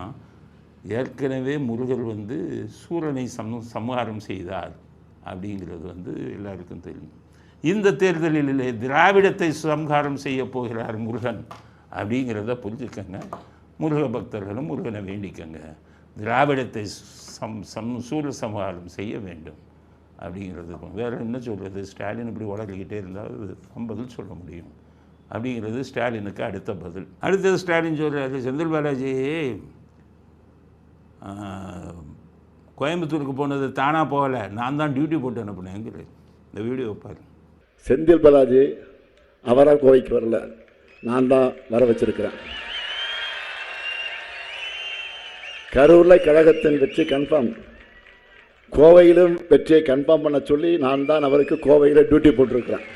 ஏற்கனவே முருகர் வந்து சூரனை சம்ஹாரம் செய்தார் அப்படிங்கிறது வந்து எல்லாருக்கும் தெரியும். இந்த தேர்தலில் திராவிடத்தை சம்ஹாரம் செய்ய போகிறார் முருகன் அப்படிங்கிறத புரிஞ்சுக்கங்க. முருக பக்தர்களும் முருகனை வேண்டிக்கங்க, திராவிடத்தை சூர சம்ஹாரம் செய்ய வேண்டும் அப்படிங்கிறது. வேறு என்ன சொல்கிறது? ஸ்டாலின் இப்படி வளர்க்கிட்டே இருந்தால் பதில் சொல்ல முடியும் அப்படிங்கிறது ஸ்டாலினுக்கு அடுத்த பதில். அடுத்தது ஸ்டாலின் சொல்கிறாரு, செந்தில் பாலாஜி கோயம்புத்தூருக்கு போனது தானாக போகலை, நான் தான் டியூட்டி போட்டு அனுப்புனேங்கிற இந்த வீடியோ வைப்பார். செந்தில் பாலாஜி அவராக கோவைக்கு வரல, நான் தான் வர வச்சிருக்கிறேன். கரூரில் கழகத்தின் வெற்றி கன்ஃபார்ம், கோவையிலும் வெற்றியை கன்ஃபார்ம் பண்ண சொல்லி நான் தான் அவருக்கு கோவையில் டியூட்டி போட்டிருக்கிறேன்.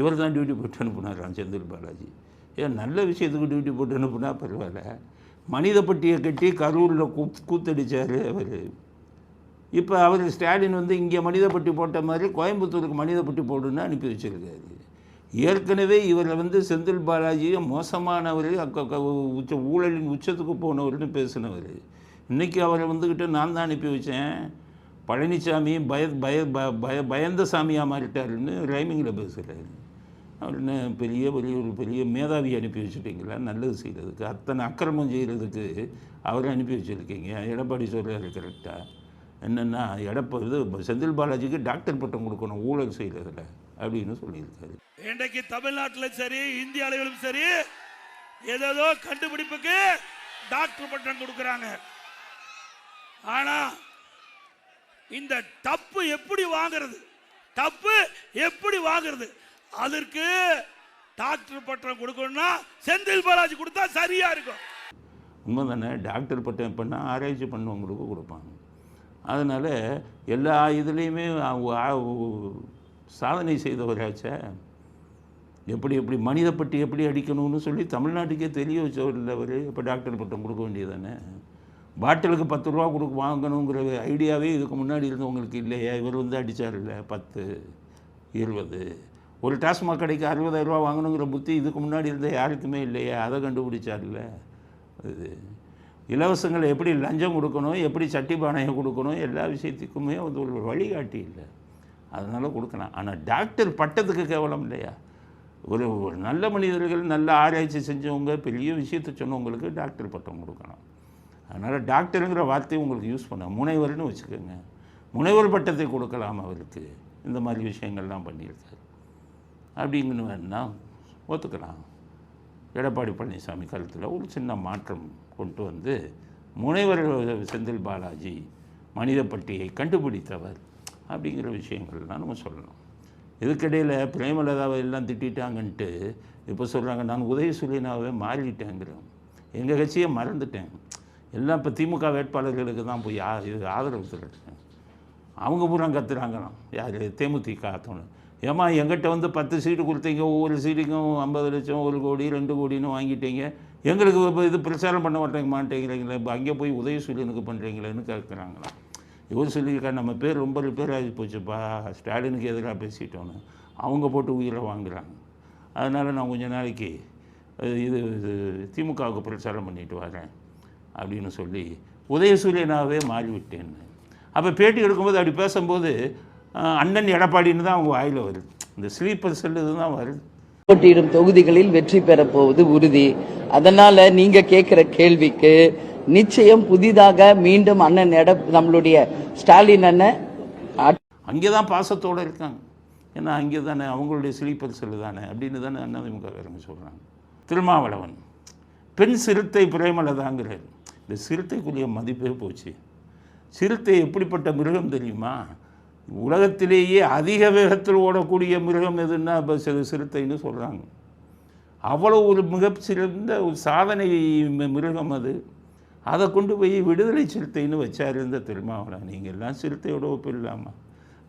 இவர் தான் டியூட்டி போட்டு அனுப்புனாராம் செந்தில் பாலாஜி. ஏன் நல்ல விஷயத்துக்கு டியூட்டி போட்டு அனுப்புனா பரவாயில்ல. மனிதப்பட்டியை கட்டி கரூரில் கூத்தடிச்சார் அவர். இப்போ அவர் ஸ்டாலின் வந்து இங்கே மனிதப்பட்டி போட்ட மாதிரி கோயம்புத்தூருக்கு மனிதப்பட்டி போடுன்னு அனுப்பி வச்சுருக்காரு. ஏற்கனவே இவரை வந்து செந்தில் பாலாஜியை மோசமானவர், ஊழலின் உச்சத்துக்கு போனவர்னு பேசினவர். இன்றைக்கி அவரை வந்துக்கிட்டு நான் தான் அனுப்பி வச்சேன், பழனிசாமி பயந்த சாமியாக மாறிட்டாருன்னு ரைமிங்கில் பேசுகிறாரு. அவர் என்ன ஒரு பெரிய மேதாவி அனுப்பி வச்சுட்டீங்களா நல்லது செய்கிறதுக்கு? அத்தனை அக்கிரமம் செய்கிறதுக்கு அவரை அனுப்பி வச்சுருக்கீங்க. எடப்பாடி சொல்கிறாரு கரெக்டாக. என்னென்னா செந்தில் பாலாஜிக்கு டாக்டர் பட்டம் கொடுக்கணும் ஊழல் செய்கிறதுல அப்படின்னு சொல்லியிருக்காரு. இன்றைக்கு தமிழ்நாட்டிலும் சரி இந்திய அளவிலும் சரி ஏதோ கண்டுபிடிப்புக்கு டாக்டர் பட்டம் கொடுக்கறாங்க. ஆனா இந்த தப்பு எப்படி வாங்குறது அதற்கு டாக்டர் பட்டம் கொடுக்கணும்னா செந்தில் பாலாஜி கொடுத்தா சரியா இருக்கும். உண்மை தானே? டாக்டர் பட்டம் எப்படின்னா ஆராய்ச்சி பண்ணவங்களுக்கு கொடுப்பாங்க. அதனால் எல்லா இதுலேயுமே சாதனை செய்தவராச்சா, எப்படி மனிதப்பட்டி எப்படி அடிக்கணும்னு சொல்லி தமிழ்நாட்டுக்கே தெரிய வச்சவர் இல்லை அவர். இப்போ டாக்டர் பட்டம் கொடுக்க வேண்டியது தானே? பாட்டிலுக்கு 10 ரூபா வாங்கணுங்கிற ஐடியாவே இதுக்கு முன்னாடி இருந்தவங்களுக்கு இல்லையா? இவர் வந்து அடித்தார் இல்லை 10, 20. ஒரு டாஸ்மாக் கடைக்கு 60,000 ரூபா வாங்கணுங்கிற புத்தி இதுக்கு முன்னாடி இருந்த யாருக்குமே இல்லையா? அதை கண்டுபிடிச்சார்ல. இது இலவசங்களை எப்படி லஞ்சம் கொடுக்கணும், எப்படி சட்டி பானையை கொடுக்கணும், எல்லா விஷயத்துக்குமே வந்து ஒரு வழிகாட்டி இல்லை. அதனால் கொடுக்கலாம். ஆனால் டாக்டர் பட்டத்துக்கு கேவலம் இல்லையா? ஒரு நல்ல மனிதர்கள், நல்ல ஆராய்ச்சி செஞ்சவங்க, பெரிய விஷயத்தை சொன்னவங்களுக்கு டாக்டர் பட்டம் கொடுக்கலாம். அதனால் டாக்டருங்கிற வார்த்தையை உங்களுக்கு யூஸ் பண்ண முனைவர்னு வச்சுக்கோங்க. முனைவர் பட்டத்தை கொடுக்கலாம் அவருக்கு. இந்த மாதிரி விஷயங்கள்லாம் பண்ணியிருக்காரு அப்படிங்கன்னு வேணா ஒத்துக்கலாம். எடப்பாடி பழனிசாமி கருத்தில் ஒரு சின்ன மாற்றம் கொண்டு வந்து முனைவர் செந்தில் பாலாஜி மனிதப்பட்டியை கண்டுபிடித்தவர் அப்படிங்கிற விஷயங்கள் தான் நம்ம சொல்லணும். இதுக்கிடையில் பிரேமலதாவை எல்லாம் திட்டாங்கன்ட்டு இப்போ சொல்கிறாங்க நான் உதயசூரியனாகவே மாறிட்டேங்கிறோம். எங்கள் கட்சியை மறந்துட்டேன், எல்லாம் இப்போ திமுக வேட்பாளர்களுக்கு தான் போய் ஆதரவு திரட்டேன். அவங்க பூரா கத்துறாங்களாம். யார்? தேமுதிக தோணும். ஏமா எங்கிட்ட வந்து 10 சீட்டு கொடுத்தீங்க, ஒவ்வொரு சீட்டுக்கும் 50 லட்சம், 1 கோடி 2 கோடின்னு வாங்கிட்டீங்க, எங்களுக்கு இப்போ இது பிரச்சாரம் பண்ண மாட்டேங்கிறீங்களே, இப்போ அங்கே போய் உதயசூரியனுக்கு பண்ணுறீங்களேன்னு கேட்குறாங்களாம். இவர் சொல்லியிருக்கா நம்ம பேர் ரொம்ப ரிப்பேர் ஆகி போச்சுப்பா, ஸ்டாலினுக்கு எதிராக பேசிட்டோன்னு. அவங்க போட்டு உயிரை வாங்குறாங்க. அதனால் நான் கொஞ்சம் நாளைக்கு இது திமுகவுக்கு பிரச்சாரம் பண்ணிட்டு வரேன் அப்படின்னு சொல்லி உதயசூரியனாகவே மாறிவிட்டேன்னு. அப்போ பேட்டி எடுக்கும்போது அப்படி பேசும்போது அண்ணன் எடப்பாடின்னு தான் அவங்க வாயில் வருது. இந்த ஸ்லீப்பர் செல் இதுதான் வருது. போட்டியிடும் தொகுதிகளில் வெற்றி பெறப் போவது உறுதி. அதனால நீங்க கேட்கிற கேள்விக்கு நிச்சயம் புதிதாக மீண்டும் அண்ணன் நம்மளுடைய ஸ்டாலின் அண்ணன் அங்கே தான் பாசத்தோடு இருக்காங்க. ஏன்னா அங்கே தானே அவங்களுடைய ஸ்லீப்பர் செல்லு தானே அப்படின்னு தானே அதிமுககாரங்க சொல்கிறாங்க. திருமாவளவன் பெண் சிறுத்தை பிரேமலதாங்கிறார். இந்த சிறுத்தைக்குரிய மதிப்பே போச்சு. சிறுத்தை எப்படிப்பட்ட மிருகம் தெரியுமா? உலகத்திலேயே அதிக வேகத்தில் ஓடக்கூடிய மிருகம் எதுன்னா இப்போ சிறுத்தைன்னு சொல்கிறாங்க. அவ்வளோ ஒரு மிகச்சிறந்த ஒரு சாதனை மிருகம் அது. அதை கொண்டு போய் விடுதலை சிறுத்தைன்னு வச்சார் இந்த திருமாவளவன். நீங்கள் எல்லாம் சிறுத்தையோட ஒப்பிடலாமா?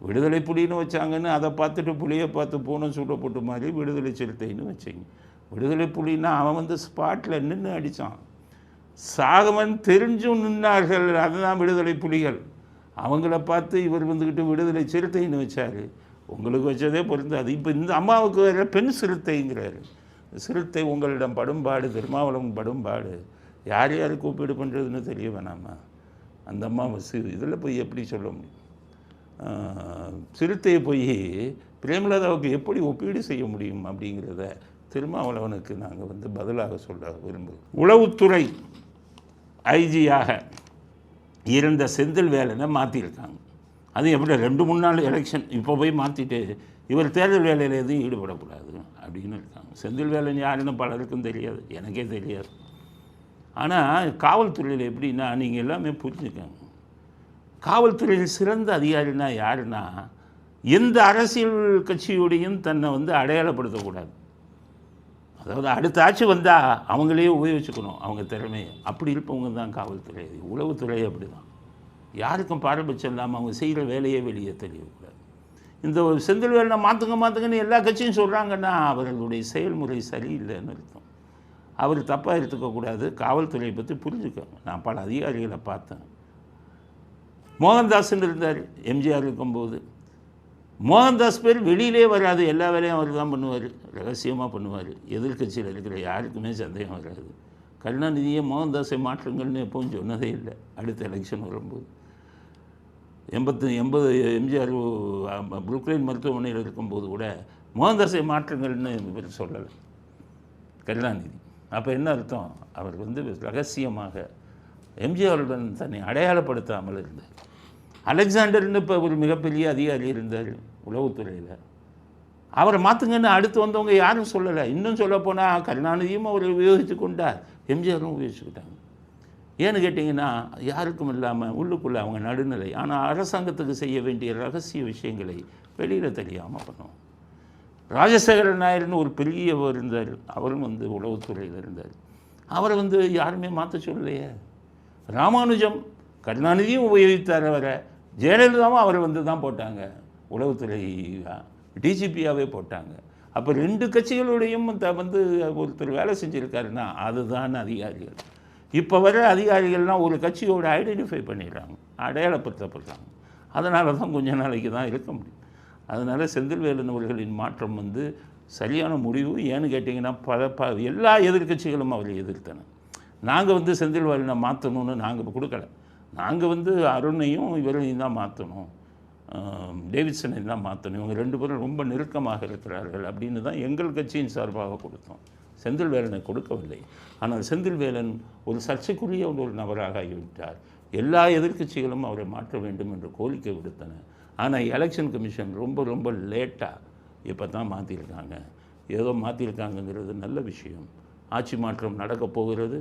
விடுதலை புலின்னு வச்சாங்கன்னு அதை பார்த்துட்டு புலியை பார்த்து போன சூட போட்டு மாதிரி விடுதலை சிறுத்தைன்னு வச்சிங்க. விடுதலை புலின்னா அவன் வந்து ஸ்பாட்டில் நின்று அடித்தான். சாகவன் தெரிஞ்சும் நின்றார்கள், அதுதான் விடுதலை புலிகள். அவங்கள பார்த்து இவர் வந்துக்கிட்டு விடுதலை சிறுத்தைன்னு வச்சார். உங்களுக்கு வச்சதே பொருந்தாது. இப்போ இந்த அம்மாவுக்கு வேறு பெண் சிறுத்தைங்கிறாரு. சிறுத்தை உங்களிடம் படும்பாடு, திருமாவளவன் படும்பாடு, யார் யாருக்கு ஒப்பீடு பண்ணுறதுன்னு தெரிய வேணாமா? அந்த அம்மா இதில் போய் எப்படி சொல்ல முடியும்? சிறுத்தையை போய் பிரேமலதாவுக்கு எப்படி ஒப்பீடு செய்ய முடியும் அப்படிங்கிறத திருமாவளவனுக்கு நாங்கள் வந்து பதிலாக சொல்ல விரும்புகிறோம். உளவுத்துறை ஐஜியாக இருந்த செந்தில் வேலனை மாற்றிருக்காங்க. அது எப்படி 2-3 நாள் எலெக்ஷன் இப்போ போய் மாற்றிட்டு இவர் தேர்தல் வேலையில் எதுவும் ஈடுபடக்கூடாது அப்படின்னு இருக்காங்க. செந்தில் வேலன் யாருன்னு பலருக்கும் தெரியாது, எனக்கே தெரியாது. ஆனால் காவல்துறையில் எப்படின்னா நீங்கள் எல்லாமே புரிஞ்சுக்கோங்க. காவல்துறையில் சிறந்த அதிகாரினா யாருன்னா எந்த அரசியல் கட்சியோடையும் தன்னை வந்து அடையாளப்படுத்தக்கூடாது. அதாவது அடுத்த ஆட்சி வந்தால் அவங்களே உபயோகிச்சுக்கணும் அவங்க திறமையை. அப்படி இருப்பவங்க தான் காவல்துறை. உளவுத்துறை அப்படி தான். யாருக்கும் பாரபட்சம் இல்லாமல் அவங்க செய்கிற வேலையே வெளியே தெரியக்கூடாது. இந்த செந்தில் வேலை மாற்றுங்கன்னு எல்லா கட்சியும் சொல்கிறாங்கன்னா அவர்களுடைய செயல்முறை சரியில்லைன்னு அர்த்தம். அவர் தப்பாக எடுத்துக்கக்கூடாது. காவல்துறையை பற்றி புரிஞ்சுக்கோங்க. நான் பல அதிகாரிகளை பார்த்தேன். மோகன்தாஸ்ன்னு இருந்தார் எம்ஜிஆர் இருக்கும்போது. மோகன்தாஸ் பேர் வெளியிலே வராது, எல்லா வேலையும் அவர் தான் பண்ணுவார், ரகசியமாக பண்ணுவார். எதிர்க்கட்சியில் இருக்கிற யாருக்குமே சந்தேகம் வராது. கருணாநிதியை மோகன்தாஸை மாற்றுங்கள்னு எப்பவும் சொன்னதே இல்லை. அடுத்த எலெக்ஷன் வரும்போது 80 எம்ஜிஆர் புருக்லைன் மருத்துவமனையில் இருக்கும்போது கூட மோகன்தாஸை மாற்றுங்கள்னு இவர் சொல்லலை கருணாநிதி. அப்போ என்ன அர்த்தம்? அவர் ரகசியமாக எம்ஜிஆருடன் தன்னை அடையாளப்படுத்தாமல் இருந்தார். அலெக்சாண்டர்னு இப்போ ஒரு மிகப்பெரிய அதிகாரி இருந்தார் உளவுத்துறையில், அவரை மாற்றுங்கன்னு அடுத்து வந்தவங்க யாரும் சொல்லலை. இன்னும் சொல்லப்போனால் கருணாநிதியும் அவரை உபயோகித்து கொண்டார், எம்ஜிஆரும் உபயோகிச்சுக்கிட்டாங்க. ஏன்னு கேட்டிங்கன்னா யாருக்கும் இல்லாமல் உள்ளுக்குள்ளே அவங்க நடுநிலை. ஆனால் அரசாங்கத்துக்கு செய்ய வேண்டிய ரகசிய விஷயங்களை வெளியில் தெரியாமல் பண்ணுவோம். ராஜசேகரன் நாயர்னு ஒரு பெரியவர் இருந்தார், அவரும் உளவுத்துறையில் இருந்தார். அவரை யாருமே மாற்ற சொல்லலையே. ராமானுஜம் கருணாநிதியும் உபயோகித்தார் அவரை, ஜெயலலிதாவும் அவரை தான் போட்டாங்க உளவுத்துறை டிஜிபியாகவே போட்டாங்க. அப்போ 2 கட்சிகளுடையும் ஒருத்தர் வேலை செஞ்சுருக்காருன்னா அதுதான் அதிகாரிகள். இப்போ வர அதிகாரிகள்லாம் ஒரு கட்சியோடு ஐடென்டிஃபை பண்ணிடுறாங்க, அடையாளப்படுத்தப்படுறாங்க. அதனால தான் கொஞ்ச நாளைக்கு தான் இருக்க முடியும். அதனால் செந்தில்வேலன் அவர்களின் மாற்றம் சரியான முடிவு. ஏன்னு கேட்டிங்கன்னா எல்லா எதிர்க்கட்சிகளும் அவரை எதிர்த்தன. நாங்கள் செந்தில்வேலனை மாற்றணும்னு நாங்கள் கொடுக்கல. நாங்கள் அருணையும் இவரையும் தான் மாற்றணும், டேவிட்சனை தான் மாற்றணும், இவங்க 2 பேரும் ரொம்ப நெருக்கமாக இருக்கிறார்கள் அப்படின்னு தான் எங்கள் கட்சியின் சார்பாக கொடுத்தோம். செந்தில்வேலனை கொடுக்கவில்லை. ஆனால் செந்தில்வேலன் ஒரு சர்ச்சைக்குரிய ஒரு நபராக ஆகிவிட்டார். எல்லா எதிர்க்கட்சிகளும் அவரை மாற்ற வேண்டும் என்று கோரிக்கை விடுத்தன. ஆனால் எலெக்ஷன் கமிஷன் ரொம்ப லேட்டாக இப்போ தான் மாற்றிருக்காங்க. ஏதோ மாற்றிருக்காங்கங்கிறது நல்ல விஷயம். ஆட்சி மாற்றம் நடக்கப் போகிறது.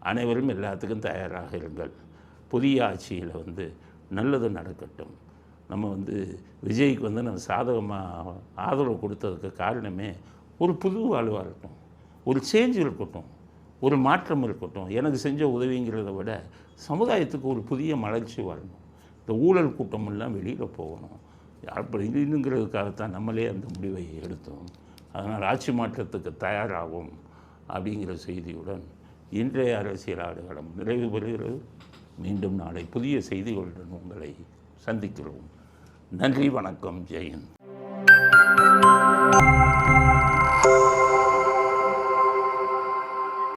அனைவரும் எல்லாத்துக்கும் தயாராக இருங்கள். புதிய ஆட்சியில் நல்லது நடக்கட்டும். நம்ம விஜய்க்கு நம்ம சாதகமாக ஆதரவு கொடுத்ததுக்கு காரணமே ஒரு புது வாழ்வாக இருக்கட்டும், ஒரு சேஞ்ச் இருக்கட்டும், ஒரு மாற்றம் இருக்கட்டும். எனக்கு செஞ்ச உதவிங்கிறத விட சமுதாயத்துக்கு ஒரு புதிய மலர்ச்சி வரணும். இந்த ஊழல் கூட்டமெல்லாம் வெளியில் போகணும். அப்படி இல்லைங்கிறதுக்காகத்தான் நம்மளே அந்த முடிவை எடுத்தோம். அதனால் ஆட்சி மாற்றத்துக்கு தயாராகும் அப்படிங்கிற செய்தியுடன் இன்றைய அரசியல் ஆடுகளம் நிறைவு பெறுகிறது. மீண்டும் நாளை புதிய செய்திகளுடன் உங்களை சந்திக்கிறோம். நன்றி, வணக்கம், ஜெயந்த்.